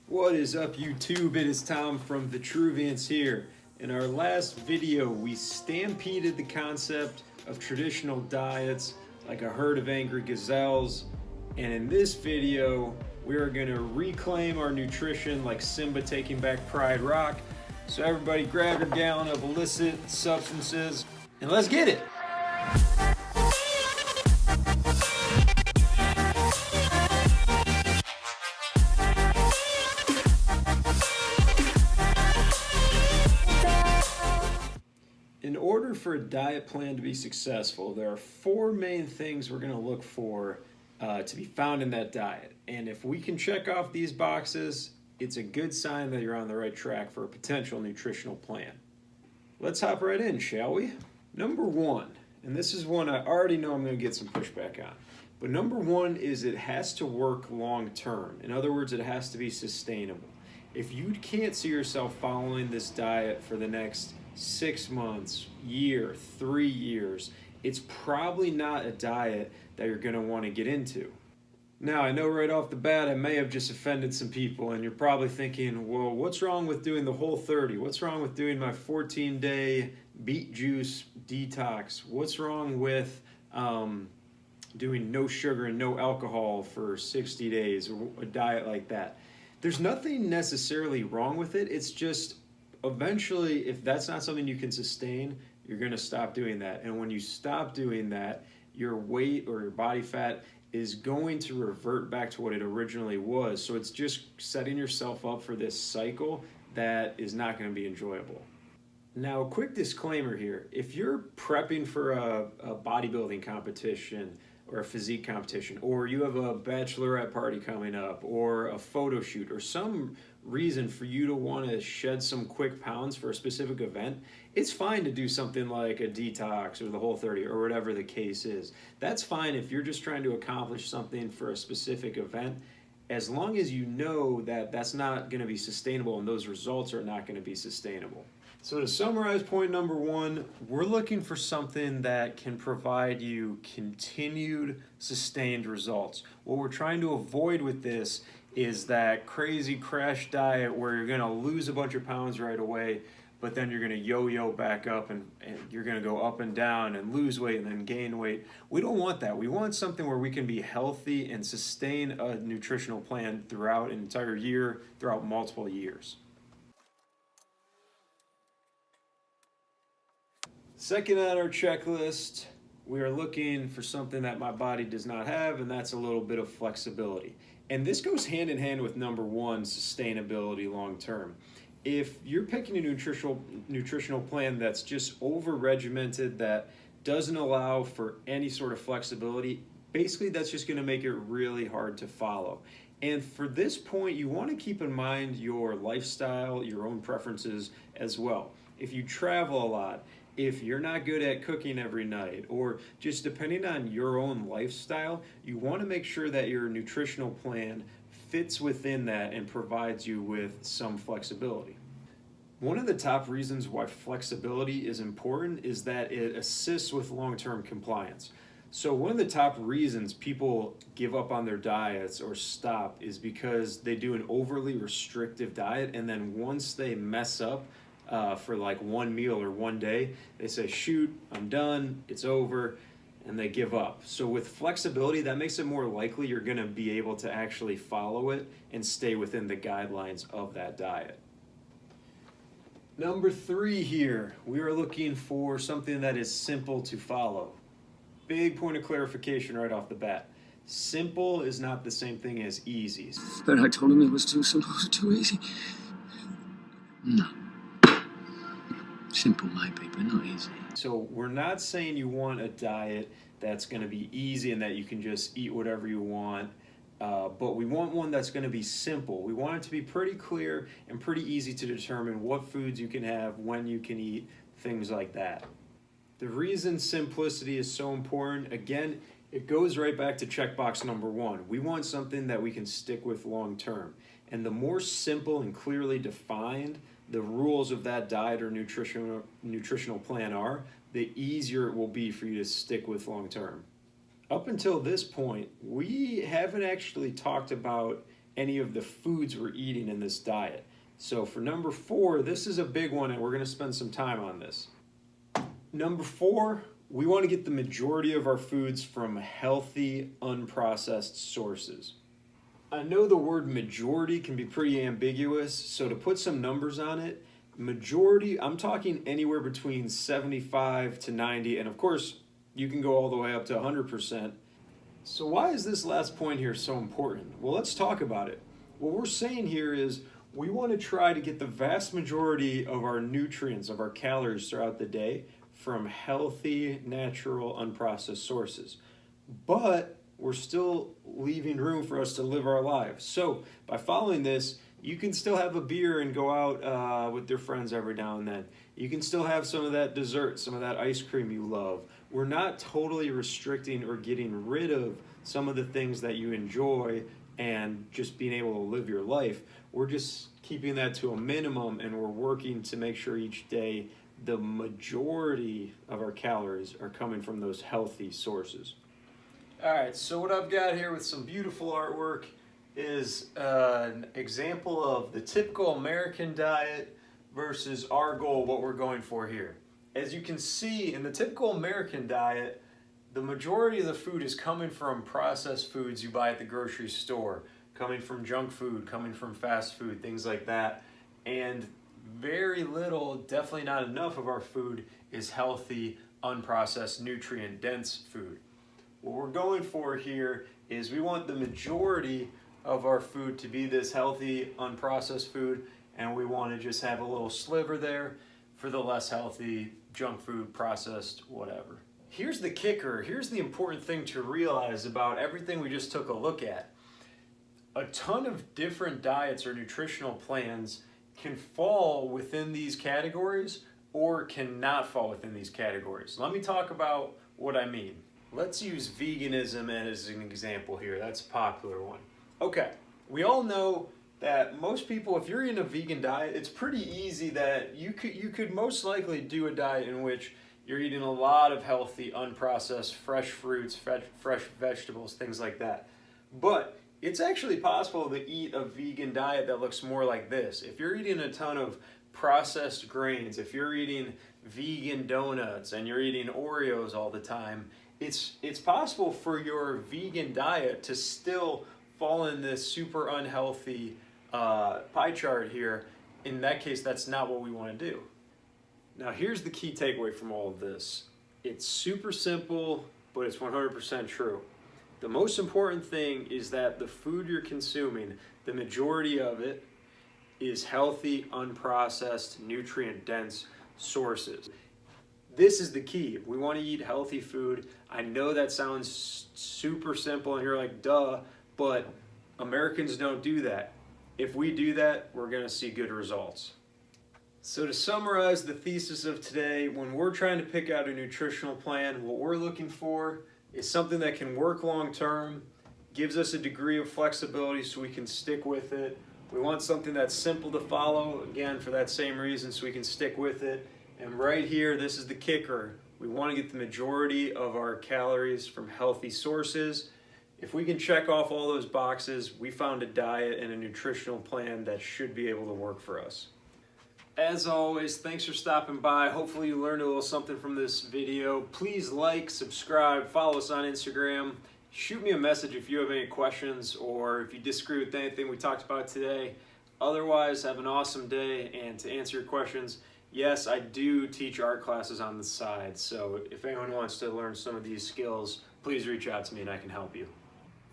What is up, YouTube? It is Tom from The Truvians here. In our last video, we stampeded the concept of traditional diets like a herd of angry gazelles. And in this video, we are going to reclaim our nutrition like Simba taking back Pride Rock. So everybody grab your gallon of illicit substances and let's get it. In order for a diet plan to be successful, there are four main things we're going to look for to be found in that diet. And if we can check off these boxes, it's a good sign that you're on the right track for a potential nutritional plan. Let's hop right in, shall we? Number one, and this is one I already know I'm going to get some pushback on, but number one is it has to work long term. In other words, it has to be sustainable. If you can't see yourself following this diet for the next 6 months, year, 3 years, it's probably not a diet that you're going to want to get into. Now, I know right off the bat I may have just offended some people, and you're probably thinking, well, what's wrong with doing the Whole30? What's wrong with doing my 14-day beet juice detox? What's wrong with doing no sugar and no alcohol for 60 days, or a diet like that? There's nothing necessarily wrong with it. It's just eventually, if that's not something you can sustain, you're going to stop doing that. And when you stop doing that, your weight or your body fat is going to revert back to what it originally was. So it's just setting yourself up for this cycle that is not going to be enjoyable. Now, a quick disclaimer here. If you're prepping for a bodybuilding competition or a physique competition, or you have a bachelorette party coming up, or a photo shoot, or some reason for you to want to shed some quick pounds for a specific event, it's fine to do something like a detox or the Whole30 or whatever the case is. That's fine if you're just trying to accomplish something for a specific event, as long as you know that that's not going to be sustainable and those results are not going to be sustainable. So to summarize point number one, we're looking for something that can provide you continued sustained results. What we're trying to avoid with this is that crazy crash diet where you're going to lose a bunch of pounds right away, but then you're going to yo-yo back up and you're going to go up and down and lose weight and then gain weight. We don't want that. We want something where we can be healthy and sustain a nutritional plan throughout an entire year, throughout multiple years. Second on our checklist, we are looking for something that my body does not have, and that's a little bit of flexibility. And this goes hand in hand with number one, sustainability long term. If you're picking a nutritional plan that's over regimented, that doesn't allow for any sort of flexibility, basically that's just going to make it really hard to follow. And for this point, you want to keep in mind your lifestyle, your own preferences as well. If you travel a lot, if you're not good at cooking every night, or just depending on your own lifestyle, you want to make sure that your nutritional plan fits within that and provides you with some flexibility. One of the top reasons why flexibility is important is that it assists with long-term compliance. So one of the top reasons people give up on their diets or stop is because they do an overly restrictive diet, and then once they mess up for like one meal or one day, they say, shoot, I'm done, it's over, and they give up. So with flexibility, that makes it more likely you're going to be able to actually follow it and stay within the guidelines of that diet. Number three here, we are looking for something that is simple to follow. Big point of clarification right off the bat. Simple is not the same thing as easy. But I told him it was too simple, too easy. No. Simple maybe, but not easy. So we're not saying you want a diet that's going to be easy and that you can just eat whatever you want, but we want one that's going to be simple. We want it to be pretty clear and pretty easy to determine what foods you can have, when you can eat, things like that. The reason simplicity is so important, again, it goes right back to checkbox number one. We want something that we can stick with long term. And the more simple and clearly defined the rules of that diet or nutritional plan are, the easier it will be for you to stick with long term. Up until this point, we haven't actually talked about any of the foods we're eating in this diet. So for number 4, this is a big one and we're going to spend some time on this. Number 4, we want to get the majority of our foods from healthy, unprocessed sources. I know the word majority can be pretty ambiguous, so to put some numbers on it, majority, I'm talking anywhere between 75 to 90, and of course, you can go all the way up to 100%. So why is this last point here so important? Well, let's talk about it. What we're saying here is we want to try to get the vast majority of our nutrients, of our calories throughout the day from healthy, natural, unprocessed sources. But we're still leaving room for us to live our lives. So by following this, you can still have a beer and go out with your friends every now and then. You can still have some of that dessert, some of that ice cream you love. We're not totally restricting or getting rid of some of the things that you enjoy and just being able to live your life. We're just keeping that to a minimum, and we're working to make sure each day the majority of our calories are coming from those healthy sources. All right, so what I've got here with some beautiful artwork is an example of the typical American diet versus our goal, what we're going for here. As you can see, in the typical American diet, the majority of the food is coming from processed foods you buy at the grocery store, coming from junk food, coming from fast food, things like that. And very little, definitely not enough of our food is healthy, unprocessed, nutrient-dense food. What we're going for here is we want the majority of our food to be this healthy, unprocessed food, and we want to just have a little sliver there for the less healthy, junk food, processed, whatever. Here's the kicker. Here's the important thing to realize about everything we just took a look at. A ton of different diets or nutritional plans can fall within these categories or cannot fall within these categories. Let me talk about what I mean. Let's use veganism as an example here. That's a popular one. Okay, we all know that most people, if you're in a vegan diet, it's pretty easy that you could most likely do a diet in which you're eating a lot of healthy, unprocessed, fresh fruits, fresh vegetables, things like that. But it's actually possible to eat a vegan diet that looks more like this. If you're eating a ton of processed grains, if you're eating vegan donuts and you're eating Oreos all the time, it's possible for your vegan diet to still fall in this super unhealthy pie chart here. In that case, that's not what we want to do. Now, here's the key takeaway from all of this. It's super simple, but it's 100% true. The most important thing is that the food you're consuming, the majority of it, is healthy, unprocessed, nutrient-dense sources. This is the key. We want to eat healthy food. I know that sounds super simple and you're like, duh, but Americans don't do that. If we do that, we're going to see good results. So to summarize the thesis of today, when we're trying to pick out a nutritional plan, what we're looking for is something that can work long term, gives us a degree of flexibility so we can stick with it. We want something that's simple to follow, again, for that same reason, so we can stick with it. And right here, this is the kicker. We want to get the majority of our calories from healthy sources. If we can check off all those boxes, we found a diet and a nutritional plan that should be able to work for us. As always, thanks for stopping by. Hopefully you learned a little something from this video. Please like, subscribe, follow us on Instagram. Shoot me a message if you have any questions or if you disagree with anything we talked about today. Otherwise, have an awesome day. And to answer your questions, yes, I do teach art classes on the side. So if anyone wants to learn some of these skills, please reach out to me and I can help you.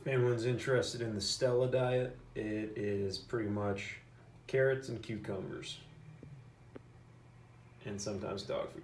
If anyone's interested in the Stella diet, it is pretty much carrots and cucumbers. And sometimes dog food.